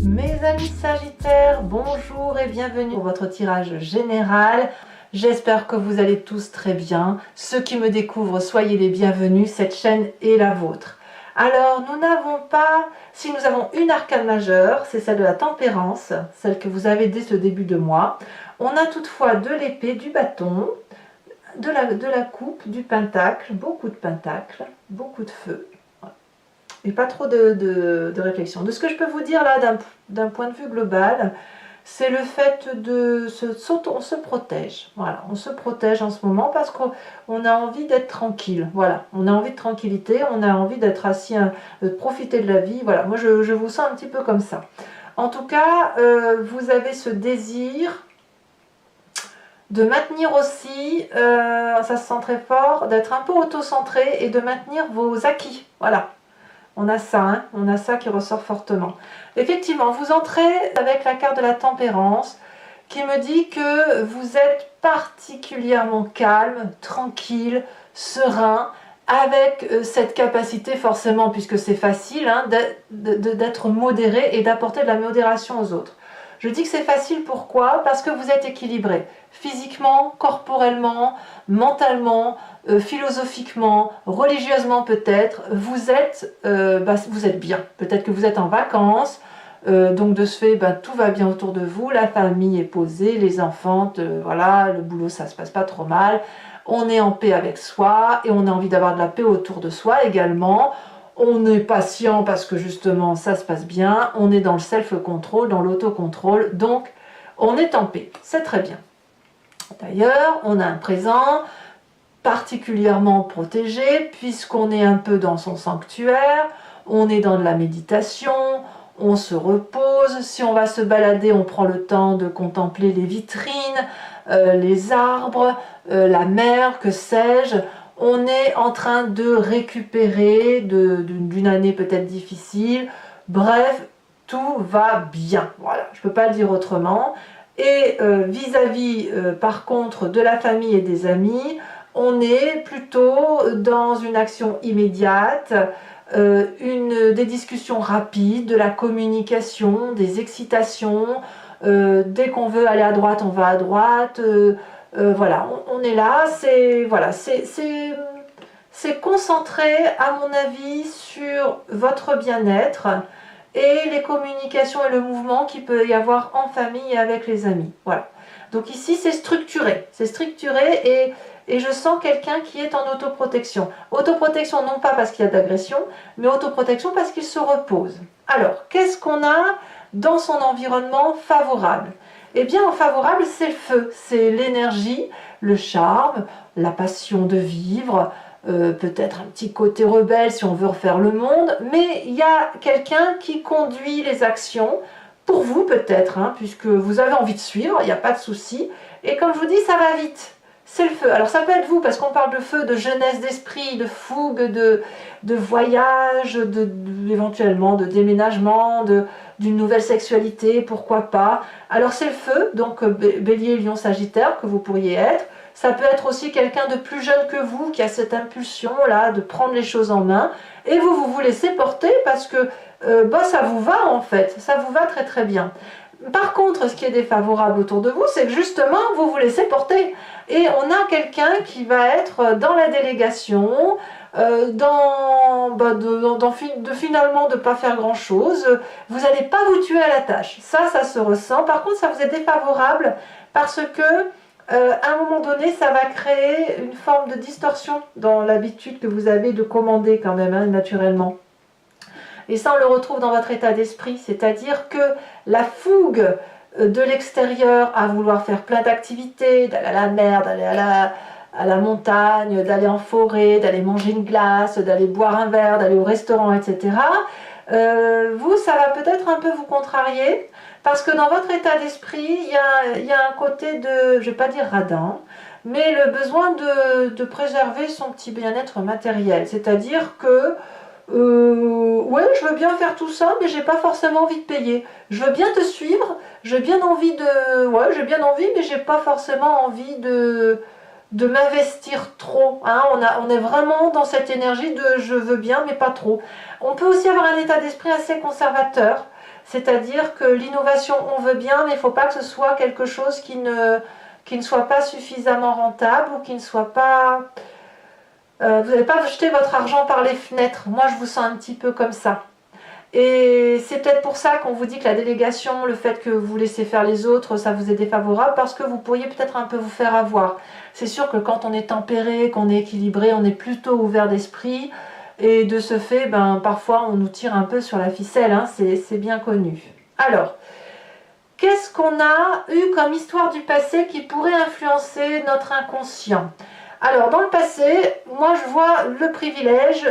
Mes amis Sagittaires, bonjour et bienvenue pour votre tirage général. J'espère que vous allez tous très bien. Ceux qui me découvrent, soyez les bienvenus. Cette chaîne est la vôtre. Alors, nous n'avons pas... Si nous avons une arcane majeure, c'est celle de la tempérance, celle que vous avez dès ce début de mois. On a toutefois de l'épée, du bâton, de la coupe, du pentacle, beaucoup de feu. Et pas trop de réflexion. De ce que je peux vous dire là, d'un point de vue global, c'est le fait de on se protège. Voilà, on se protège en ce moment parce qu'on a envie d'être tranquille. Voilà, on a envie de tranquillité, on a envie d'être assis, de profiter de la vie. Voilà, moi je vous sens un petit peu comme ça. En tout cas, vous avez ce désir de maintenir aussi, ça se sent très fort, d'être un peu auto-centré et de maintenir vos acquis. Voilà. On a ça, hein, on a ça qui ressort fortement. Effectivement, vous entrez avec la carte de la tempérance qui me dit que vous êtes particulièrement calme, tranquille, serein, avec cette capacité forcément, puisque c'est facile, hein, d'être modéré et d'apporter de la modération aux autres. Je dis que c'est facile, pourquoi? Parce que vous êtes équilibré, physiquement, corporellement, mentalement, philosophiquement, religieusement peut-être, vous êtes bien. Peut-être que vous êtes en vacances, donc de ce fait, tout va bien autour de vous, la famille est posée, les enfants, voilà, le boulot ça se passe pas trop mal, on est en paix avec soi et on a envie d'avoir de la paix autour de soi également. On est patient parce que justement ça se passe bien, on est dans le self-control, dans l'autocontrôle, donc on est en paix, c'est très bien. D'ailleurs, on a un présent particulièrement protégé puisqu'on est un peu dans son sanctuaire, on est dans de la méditation, on se repose, si on va se balader, on prend le temps de contempler les vitrines, les arbres, la mer, que sais-je. On est en train de récupérer d'une année peut-être difficile. Bref, tout va bien. Voilà, je ne peux pas le dire autrement. Et vis-à-vis, par contre, de la famille et des amis, on est plutôt dans une action immédiate, des discussions rapides, de la communication, des excitations. Dès qu'on veut aller à droite, on va à droite. Voilà, on est là, c'est concentré à mon avis sur votre bien-être et les communications et le mouvement qu'il peut y avoir en famille et avec les amis. Voilà. Donc ici c'est structuré et je sens quelqu'un qui est en autoprotection. Autoprotection non pas parce qu'il y a d'agression, mais autoprotection parce qu'il se repose. Alors, qu'est-ce qu'on a dans son environnement favorable? Eh bien, en favorable, c'est le feu, c'est l'énergie, le charme, la passion de vivre, peut-être un petit côté rebelle si on veut refaire le monde, mais il y a quelqu'un qui conduit les actions, pour vous peut-être, hein, puisque vous avez envie de suivre, il n'y a pas de souci, et comme je vous dis, ça va vite. C'est le feu. Alors ça peut être vous, parce qu'on parle de feu, de jeunesse d'esprit, de fougue, de voyage, éventuellement de déménagement, d'une nouvelle sexualité, pourquoi pas. Alors c'est le feu, donc Bélier, Lion, Sagittaire, que vous pourriez être. Ça peut être aussi quelqu'un de plus jeune que vous, qui a cette impulsion-là de prendre les choses en main. Et vous laissez porter parce que ça vous va en fait, ça vous va très très bien. Par contre, ce qui est défavorable autour de vous, c'est que justement, vous laissez porter. Et on a quelqu'un qui va être dans la délégation, finalement de ne pas faire grand-chose. Vous n'allez pas vous tuer à la tâche. Ça se ressent. Par contre, ça vous est défavorable parce que, à un moment donné, ça va créer une forme de distorsion dans l'habitude que vous avez de commander quand même, hein, naturellement. Et ça, on le retrouve dans votre état d'esprit, c'est-à-dire que la fougue de l'extérieur à vouloir faire plein d'activités, d'aller à la mer, d'aller à la montagne, d'aller en forêt, d'aller manger une glace, d'aller boire un verre, d'aller au restaurant, etc. Vous, ça va peut-être un peu vous contrarier, parce que dans votre état d'esprit, il y a un côté de, je ne vais pas dire radin, mais le besoin de préserver son petit bien-être matériel, c'est-à-dire que ouais, je veux bien faire tout ça, mais j'ai pas forcément envie de payer. Je veux bien te suivre, j'ai bien envie de, ouais, j'ai bien envie, mais j'ai pas forcément envie de m'investir trop. Hein. On est vraiment dans cette énergie de je veux bien, mais pas trop. On peut aussi avoir un état d'esprit assez conservateur, c'est-à-dire que l'innovation, on veut bien, mais il ne faut pas que ce soit quelque chose qui ne soit pas suffisamment rentable ou qui ne soit pas... vous n'allez pas jeter votre argent par les fenêtres. Moi, je vous sens un petit peu comme ça. Et c'est peut-être pour ça qu'on vous dit que la délégation, le fait que vous laissez faire les autres, ça vous est défavorable, parce que vous pourriez peut-être un peu vous faire avoir. C'est sûr que quand on est tempéré, qu'on est équilibré, on est plutôt ouvert d'esprit, et de ce fait, ben, parfois on nous tire un peu sur la ficelle, hein, c'est bien connu. Alors, qu'est-ce qu'on a eu comme histoire du passé qui pourrait influencer notre inconscient? Alors, dans le passé, moi je vois le privilège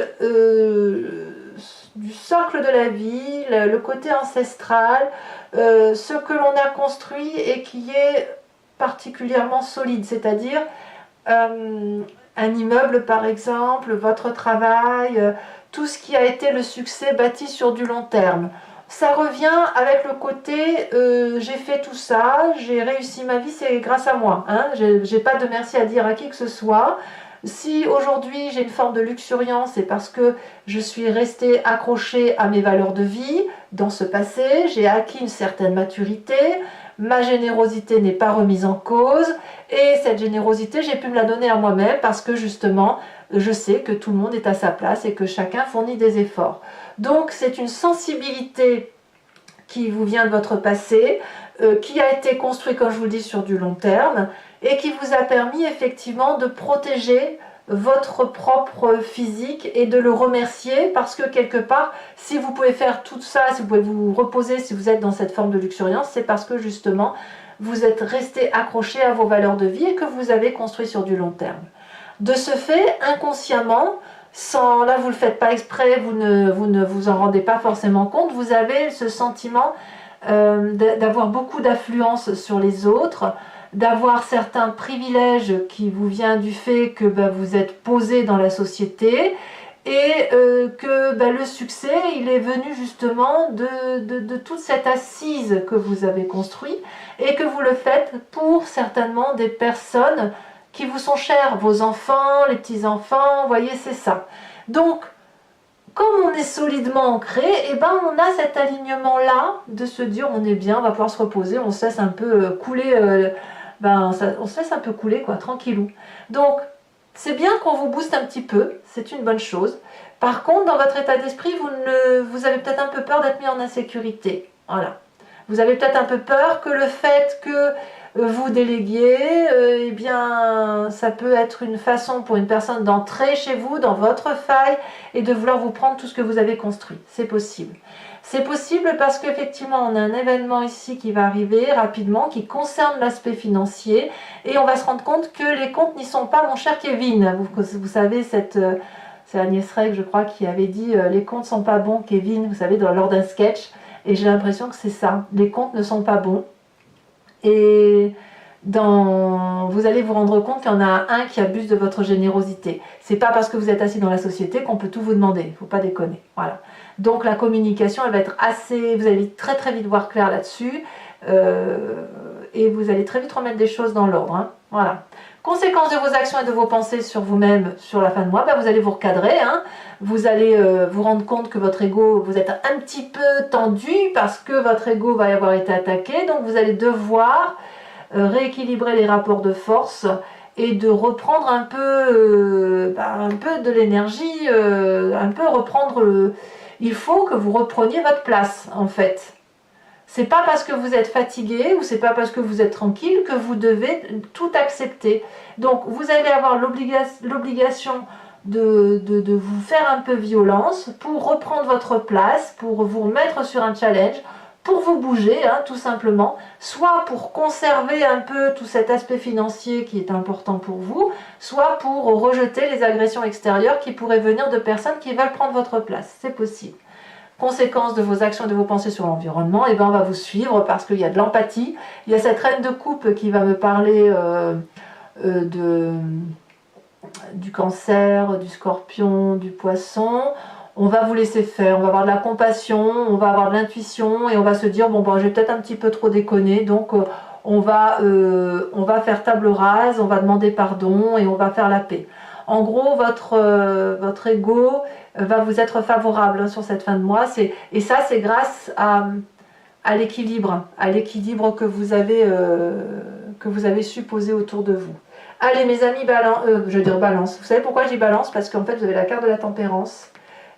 du socle de la vie, le côté ancestral, ce que l'on a construit et qui est particulièrement solide, c'est-à-dire un immeuble par exemple, votre travail, tout ce qui a été le succès bâti sur du long terme. Ça revient avec le côté j'ai fait tout ça, j'ai réussi ma vie, c'est grâce à moi. Hein, j'ai pas de merci à dire à qui que ce soit. Si aujourd'hui j'ai une forme de luxuriance, c'est parce que je suis restée accrochée à mes valeurs de vie dans ce passé, j'ai acquis une certaine maturité, ma générosité n'est pas remise en cause, et cette générosité, j'ai pu me la donner à moi-même parce que justement, je sais que tout le monde est à sa place et que chacun fournit des efforts. Donc c'est une sensibilité qui vous vient de votre passé, qui a été construit, comme je vous le dis, sur du long terme, et qui vous a permis effectivement de protéger votre propre physique et de le remercier parce que quelque part, si vous pouvez faire tout ça, si vous pouvez vous reposer, si vous êtes dans cette forme de luxuriance, c'est parce que justement, vous êtes resté accroché à vos valeurs de vie et que vous avez construit sur du long terme. De ce fait, inconsciemment, sans, là vous ne le faites pas exprès, vous ne vous en rendez pas forcément compte, vous avez ce sentiment d'avoir beaucoup d'affluence sur les autres, d'avoir certains privilèges qui vous viennent du fait que vous êtes posé dans la société et que le succès il est venu justement de toute cette assise que vous avez construite et que vous le faites pour certainement des personnes qui vous sont chères, vos enfants, les petits-enfants, vous voyez, c'est ça. Donc, comme on est solidement ancré, et on a cet alignement-là de se dire on est bien, on va pouvoir se reposer, on se laisse un peu couler, on se laisse un peu couler, quoi, tranquillou. Donc, c'est bien qu'on vous booste un petit peu, c'est une bonne chose. Par contre, dans votre état d'esprit, vous avez peut-être un peu peur d'être mis en insécurité. Voilà. Vous avez peut-être un peu peur que le fait que vous déléguiez, eh bien, ça peut être une façon pour une personne d'entrer chez vous, dans votre faille, et de vouloir vous prendre tout ce que vous avez construit. C'est possible. C'est possible parce qu'effectivement, on a un événement ici qui va arriver rapidement, qui concerne l'aspect financier, et on va se rendre compte que les comptes n'y sont pas, mon cher Kevin. Vous savez, c'est Agnès Reg, je crois, qui avait dit les comptes ne sont pas bons, Kevin, vous savez, lors d'un sketch, et j'ai l'impression que c'est ça. Les comptes ne sont pas bons. Et vous allez vous rendre compte qu'il y en a un qui abuse de votre générosité. C'est pas parce que vous êtes assis dans la société qu'on peut tout vous demander, il ne faut pas déconner. Voilà. Donc la communication, elle va être assez... Vous allez très très vite voir clair là-dessus, et vous allez très vite remettre des choses dans l'ordre. Hein. Voilà. Conséquence de vos actions et de vos pensées sur vous-même sur la fin de mois, vous allez vous recadrer, hein. Vous allez vous rendre compte que votre ego, vous êtes un petit peu tendu parce que votre ego va y avoir été attaqué, donc vous allez devoir rééquilibrer les rapports de force et de reprendre un peu de l'énergie, un peu reprendre il faut que vous repreniez votre place en fait. C'est pas parce que vous êtes fatigué ou c'est pas parce que vous êtes tranquille que vous devez tout accepter. Donc vous allez avoir l'obligation de vous faire un peu violence pour reprendre votre place, pour vous remettre sur un challenge, pour vous bouger, hein, tout simplement, soit pour conserver un peu tout cet aspect financier qui est important pour vous, soit pour rejeter les agressions extérieures qui pourraient venir de personnes qui veulent prendre votre place. C'est possible. Conséquence de vos actions et de vos pensées sur l'environnement, et on va vous suivre parce qu'il y a de l'empathie. Il y a cette reine de coupe qui va me parler du cancer, du scorpion, du poisson. On va vous laisser faire, on va avoir de la compassion, on va avoir de l'intuition et on va se dire bon, j'ai peut-être un petit peu trop déconné, donc on va faire table rase, on va demander pardon et on va faire la paix. En gros, votre ego va vous être favorable hein, sur cette fin de mois. Et ça, c'est grâce à l'équilibre que vous avez su poser autour de vous. Allez mes amis, je veux dire balance. Vous savez pourquoi je dis balance? Parce qu'en fait, vous avez la carte de la tempérance.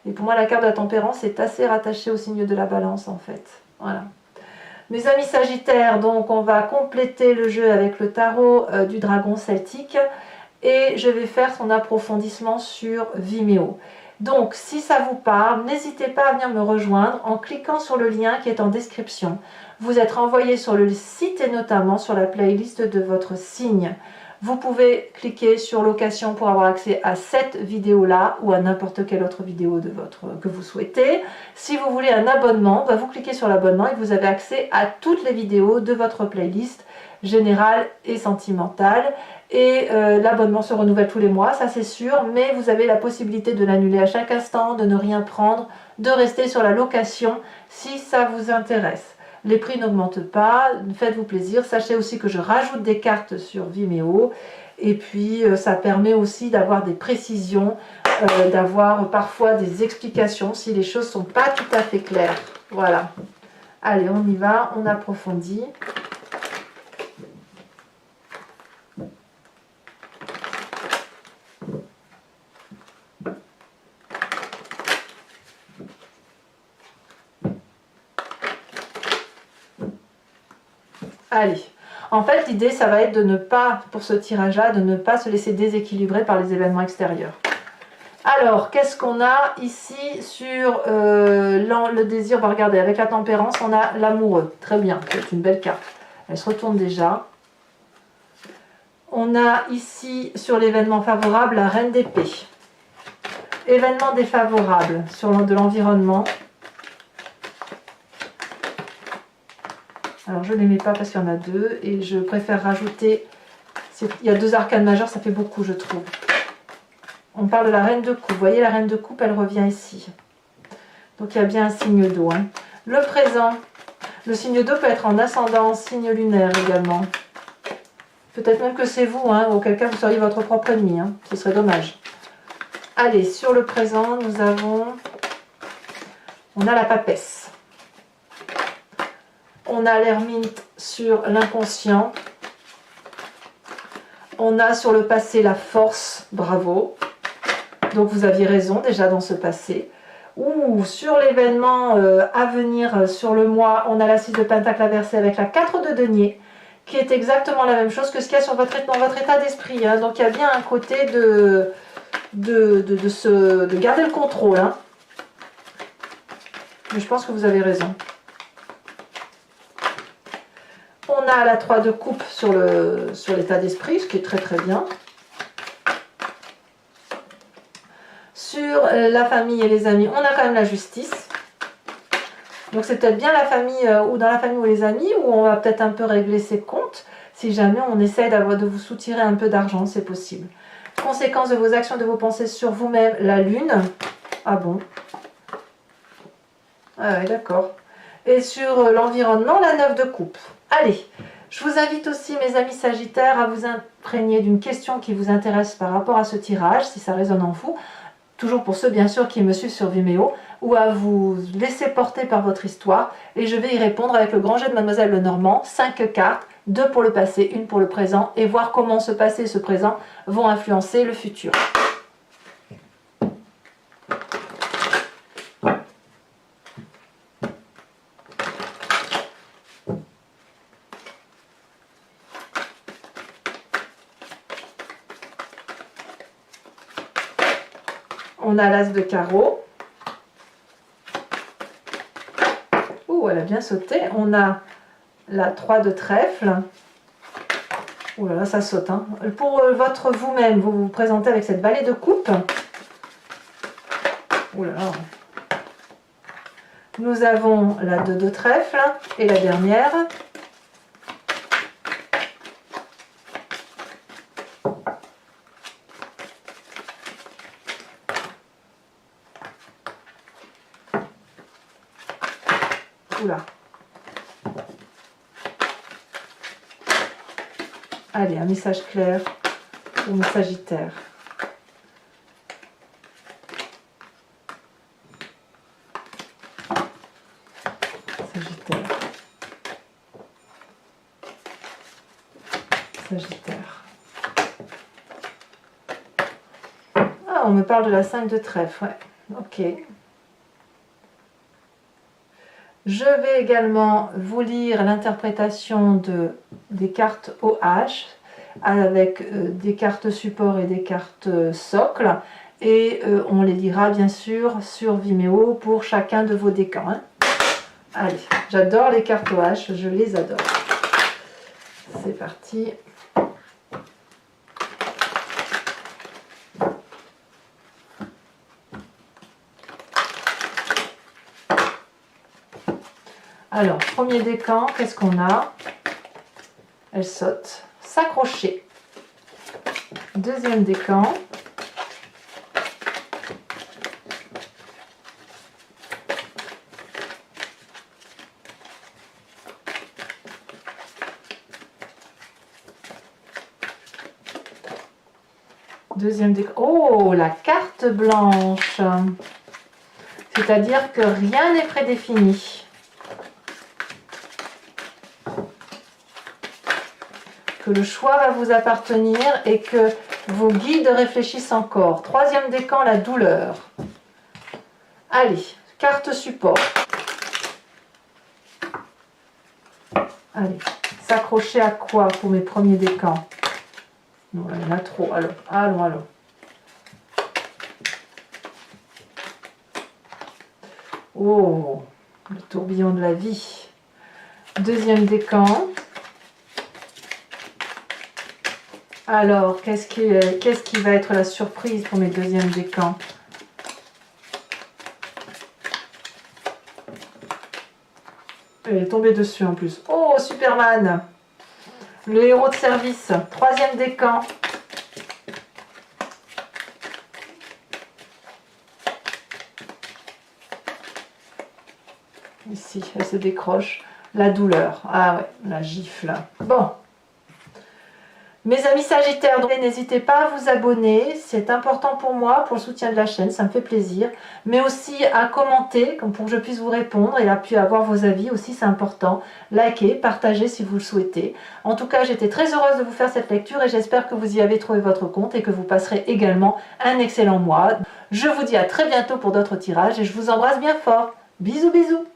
Et pour moi, la carte de la tempérance est assez rattachée au signe de la balance, en fait. Voilà. Mes amis Sagittaires, donc on va compléter le jeu avec le tarot du dragon celtique. Et je vais faire son approfondissement sur Vimeo. Donc, si ça vous parle, n'hésitez pas à venir me rejoindre en cliquant sur le lien qui est en description. Vous êtes renvoyé sur le site et notamment sur la playlist de votre signe. Vous pouvez cliquer sur location pour avoir accès à cette vidéo-là ou à n'importe quelle autre vidéo que vous souhaitez. Si vous voulez un abonnement, vous cliquez sur l'abonnement et vous avez accès à toutes les vidéos de votre playlist générale et sentimentale. Et l'abonnement se renouvelle tous les mois, ça c'est sûr, mais vous avez la possibilité de l'annuler à chaque instant, de ne rien prendre, de rester sur la location si ça vous intéresse. Les prix n'augmentent pas, faites-vous plaisir. Sachez aussi que je rajoute des cartes sur Vimeo. Et puis, ça permet aussi d'avoir des précisions, d'avoir parfois des explications si les choses ne sont pas tout à fait claires. Voilà. Allez, on y va, on approfondit. Allez, en fait l'idée ça va être de ne pas, pour ce tirage-là, de ne pas se laisser déséquilibrer par les événements extérieurs. Alors, qu'est-ce qu'on a ici sur le désir? Regardez, avec la tempérance, on a l'amoureux. Très bien, c'est une belle carte. Elle se retourne déjà. On a ici, sur l'événement favorable, la reine d'épée. Événement défavorable sur de l'environnement. Alors je ne les mets pas parce qu'il y en a deux et je préfère rajouter, il y a deux arcanes majeures, ça fait beaucoup je trouve. On parle de la reine de coupe, vous voyez la reine de coupe elle revient ici. Donc il y a bien un signe d'eau. Hein. Le présent, le signe d'eau peut être en ascendant, signe lunaire également. Peut-être même que c'est vous, hein, auquel cas vous seriez votre propre ennemi, hein. Ce serait dommage. Allez, sur le présent, on a la papesse. On a l'ermite sur l'inconscient. On a sur le passé la force, bravo. Donc vous aviez raison déjà dans ce passé. Ou sur l'événement à venir, sur le mois, on a la 6 de Pentacle inversée avec la 4 de denier, qui est exactement la même chose que ce qu'il y a sur dans votre état d'esprit. Hein. Donc il y a bien un côté de garder le contrôle. Hein. Mais je pense que vous avez raison. On a la 3 de coupe sur l'état d'esprit, ce qui est très très bien. Sur la famille et les amis, on a quand même la justice. Donc c'est peut-être bien la famille, ou dans la famille ou les amis, où on va peut-être un peu régler ses comptes. Si jamais on essaie de vous soutirer un peu d'argent, c'est possible. Conséquence de vos actions, de vos pensées sur vous-même, la lune. Ah bon? Ah ouais, d'accord. Et sur l'environnement, la 9 de coupe. Allez, je vous invite aussi, mes amis Sagittaires, à vous imprégner d'une question qui vous intéresse par rapport à ce tirage, si ça résonne en vous, toujours pour ceux bien sûr qui me suivent sur Vimeo, ou à vous laisser porter par votre histoire, et je vais y répondre avec le grand jeu de Mademoiselle Lenormand, 5 cartes, 2 pour le passé, 1 pour le présent, et voir comment ce passé et ce présent vont influencer le futur. On a l'as de carreau. Ouh, elle a bien sauté. On a la 3 de trèfle. Ouh là là, ça saute. Hein. Pour votre vous-même, vous vous présentez avec cette balai de coupe. Ouh là là. Nous avons la 2 de trèfle et la dernière. Oula. Allez, un message clair pour mes Sagittaires. Sagittaire. Ah, on me parle de la 5 de trèfle, ouais. Ok. Je vais également vous lire l'interprétation des cartes OH avec des cartes support et des cartes socle. Et on les lira bien sûr sur Vimeo pour chacun de vos décans. Hein. Allez, j'adore les cartes OH, je les adore. C'est parti. Alors, premier décan, qu'est-ce qu'on a? Elle saute. S'accrocher. Deuxième décan. Deuxième décan. Oh, la carte blanche. C'est-à-dire que rien n'est prédéfini. Que le choix va vous appartenir et que vos guides réfléchissent encore. Troisième décan, la douleur. Allez, carte support. Allez, s'accrocher à quoi pour mes premiers décans? Non, il y en a trop. Allons, allons, allons. Oh, le tourbillon de la vie. Deuxième décan. Alors, qu'est-ce qui va être la surprise pour mes deuxièmes décans? Elle est tombée dessus en plus. Oh, Superman! Le héros de service. Troisième décan. Ici, elle se décroche. La douleur. Ah ouais, la gifle. Bon. Mes amis Sagittaires, n'hésitez pas à vous abonner, c'est important pour moi, pour le soutien de la chaîne, ça me fait plaisir. Mais aussi à commenter, pour que je puisse vous répondre et puis avoir vos avis aussi, c'est important. Likez, partagez si vous le souhaitez. En tout cas, j'étais très heureuse de vous faire cette lecture et j'espère que vous y avez trouvé votre compte et que vous passerez également un excellent mois. Je vous dis à très bientôt pour d'autres tirages et je vous embrasse bien fort. Bisous bisous.